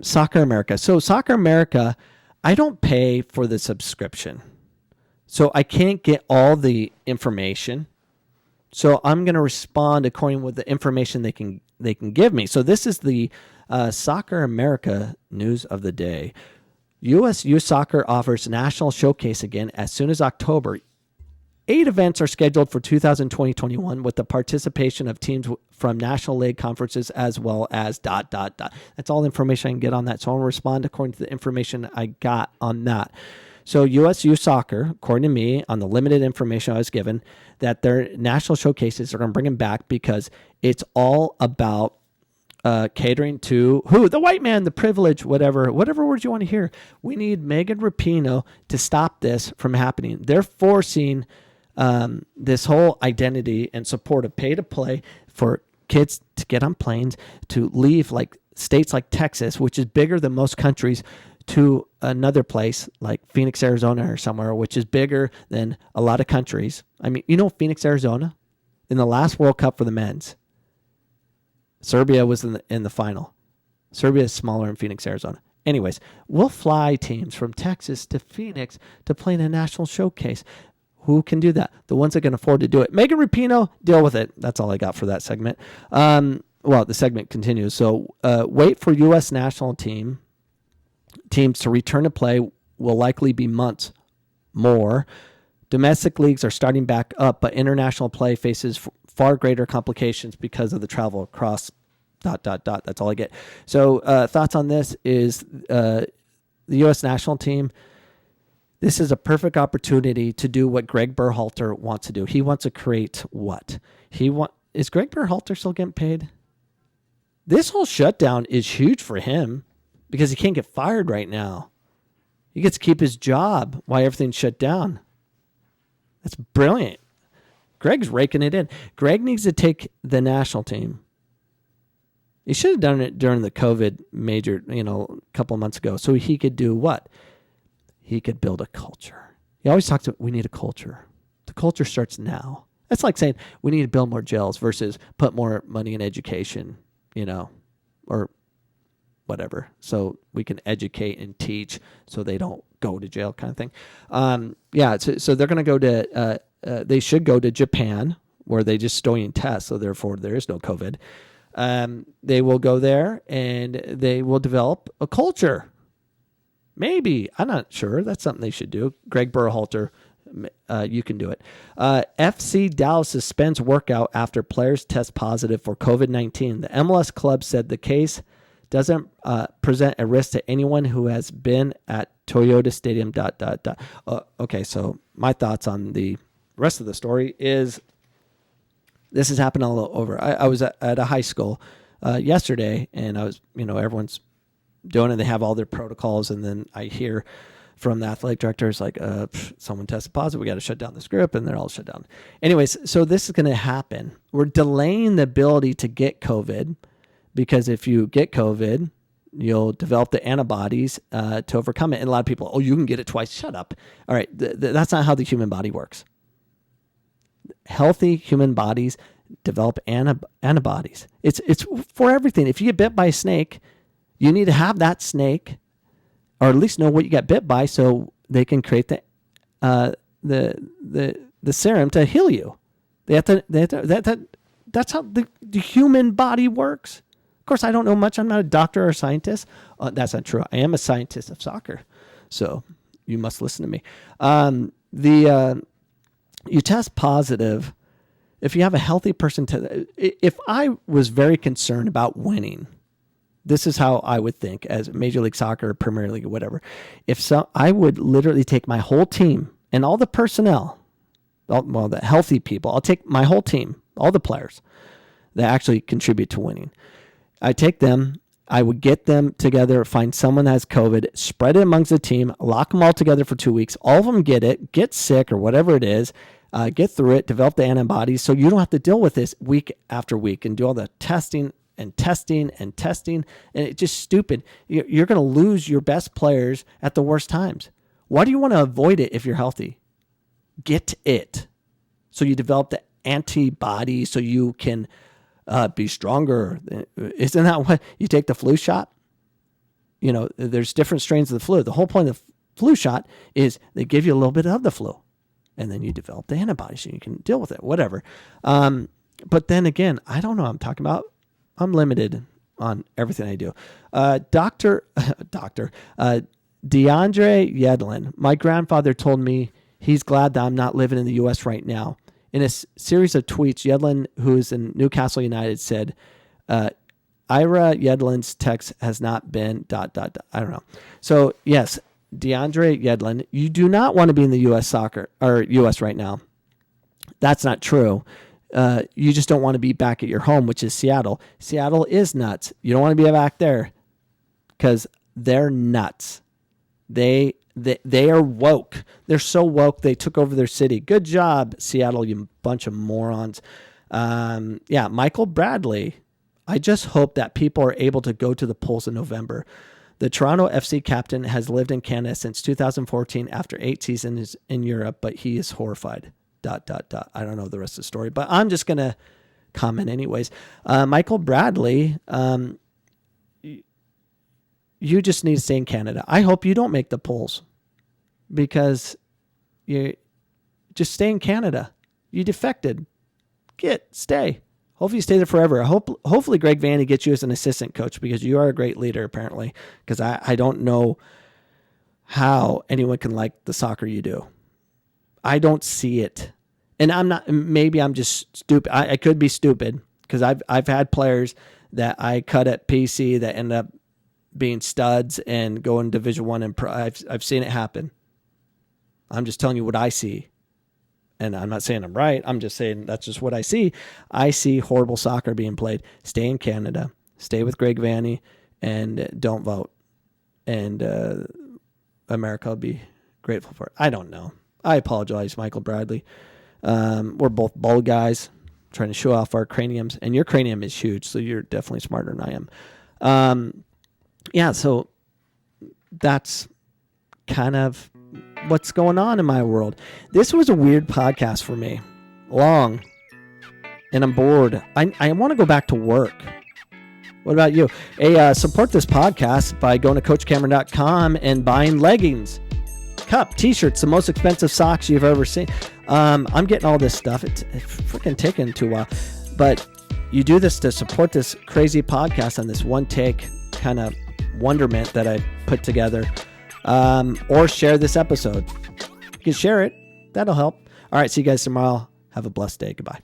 Soccer America. So Soccer America, I don't pay for the subscription. So I can't get all the information. So I'm going to respond according with the information they can give me. So this is the Soccer America news of the day. U.S. Youth Soccer offers national showcase again as soon as October. 8 events are scheduled for 2020-21 with the participation of teams from National League conferences as well as ... That's all the information I can get on that. So I'll respond according to the information I got on that. So U.S. Youth Soccer, according to me, on the limited information I was given, that their national showcases are going to bring them back because it's all about catering to who? The white man, the privilege, whatever words you want to hear. We need Megan Rapinoe to stop this from happening. They're forcing this whole identity and support of pay to play for kids to get on planes, to leave like states like Texas, which is bigger than most countries, to another place like Phoenix, Arizona or somewhere, which is bigger than a lot of countries. I mean, Phoenix, Arizona, in the last World Cup for the men's, Serbia was in the final. Serbia is smaller than Phoenix, Arizona. Anyways, we'll fly teams from Texas to Phoenix to play in a national showcase. Who can do that? The ones that can afford to do it. Megan Rapinoe, deal with it. That's all I got for that segment. The segment continues. So wait for U.S. national teams to return to play will likely be months more. Domestic leagues are starting back up, but international play faces far greater complications because of the travel across ... That's all I get. So thoughts on this is the U.S. national team. This is a perfect opportunity to do what Greg Berhalter wants to do. He wants to create what? Is Greg Berhalter still getting paid? This whole shutdown is huge for him because he can't get fired right now. He gets to keep his job while everything's shut down. That's brilliant. Greg's raking it in. Greg needs to take the national team. He should have done it during the COVID major, a couple of months ago. So he could do what? He could build a culture. He always talks about we need a culture. The culture starts now. That's like saying we need to build more jails versus put more money in education, or whatever. So we can educate and teach so they don't go to jail kind of thing. So they're going to go to, they should go to Japan where they just story and test. So therefore there is no COVID. They will go there and they will develop a culture. Maybe. I'm not sure. That's something they should do. Greg Berhalter, you can do it. FC Dallas suspends workout after players test positive for COVID-19. The MLS club said the case doesn't present a risk to anyone who has been at Toyota Stadium. Okay, so my thoughts on the rest of the story is this has happened all over. I was at a high school yesterday, and I was, everyone's doing it. They have all their protocols, and then I hear from the athletic directors like, someone tested positive. We got to shut down this group, and they're all shut down. Anyways, so this is going to happen. We're delaying the ability to get COVID because if you get COVID, you'll develop the antibodies to overcome it. And a lot of people, you can get it twice. Shut up. All right, that's not how the human body works. Healthy human bodies develop antibodies. It's for everything. If you get bit by a snake, you need to have that snake, or at least know what you got bit by, so they can create the serum to heal you. That's how the human body works. Of course, I don't know much. I'm not a doctor or a scientist. That's not true. I am a scientist of soccer, so you must listen to me. You test positive if you have a healthy person. If I was very concerned about winning, this is how I would think as Major League Soccer, Premier League, or whatever. I would literally take my whole team and all the personnel, the healthy people. I'll take my whole team, all the players that actually contribute to winning. I take them. I would get them together, find someone that has COVID, spread it amongst the team, lock them all together for 2 weeks. All of them get it, get sick or whatever it is, get through it, develop the antibodies so you don't have to deal with this week after week and do all the testing. And it's just stupid. You're going to lose your best players at the worst times. Why do you want to avoid it if you're healthy? Get it. So you develop the antibodies so you can be stronger. Isn't that what you take the flu shot? there's different strains of the flu. The whole point of the flu shot is they give you a little bit of the flu, and then you develop the antibodies and you can deal with it, whatever. But then again, I don't know what I'm talking about. I'm limited on everything I do. DeAndre Yedlin, my grandfather told me he's glad that I'm not living in the U.S. right now. In a series of tweets, Yedlin, who is in Newcastle United, said, Ira Yedlin's text has not been ... I don't know. So yes, DeAndre Yedlin, you do not want to be in the U.S. soccer or U.S. right now. That's not true. You just don't want to be back at your home, which is Seattle. Seattle is nuts. You don't want to be back there because they're nuts. They are woke. They're so woke. They took over their city. Good job, Seattle, you bunch of morons. Michael Bradley. I just hope that people are able to go to the polls in November. The Toronto FC captain has lived in Canada since 2014 after 8 seasons in Europe, but he is horrified. ... I don't know the rest of the story, but I'm just going to comment anyways. Michael Bradley, you just need to stay in Canada. I hope you don't make the polls because you just stay in Canada. You defected. Stay. Hopefully you stay there forever. Hopefully Greg Vanney gets you as an assistant coach because you are a great leader apparently, because I don't know how anyone can like the soccer you do. I don't see it. And maybe I'm just stupid. I could be stupid because I've had players that I cut at PC that end up being studs and going Division I and Pro. I've seen it happen. I'm just telling you what I see. And I'm not saying I'm right. I'm just saying that's just what I see. I see horrible soccer being played. Stay in Canada. Stay with Greg Vanney and don't vote. And America will be grateful for it. I don't know. I apologize, Michael Bradley. We're both bald guys trying to show off our craniums. And your cranium is huge, so you're definitely smarter than I am. So that's kind of what's going on in my world. This was a weird podcast for me. Long. And I'm bored. I want to go back to work. What about you? Support this podcast by going to CoachCameron.com and buying leggings, cup, t-shirts, the most expensive socks you've ever seen. I'm getting all this stuff. It's freaking taking too while. But you do this to support this crazy podcast on this one take kind of wonderment that I put together. Or share this episode. You can share it. That'll help. All right. See you guys tomorrow. Have a blessed day. Goodbye.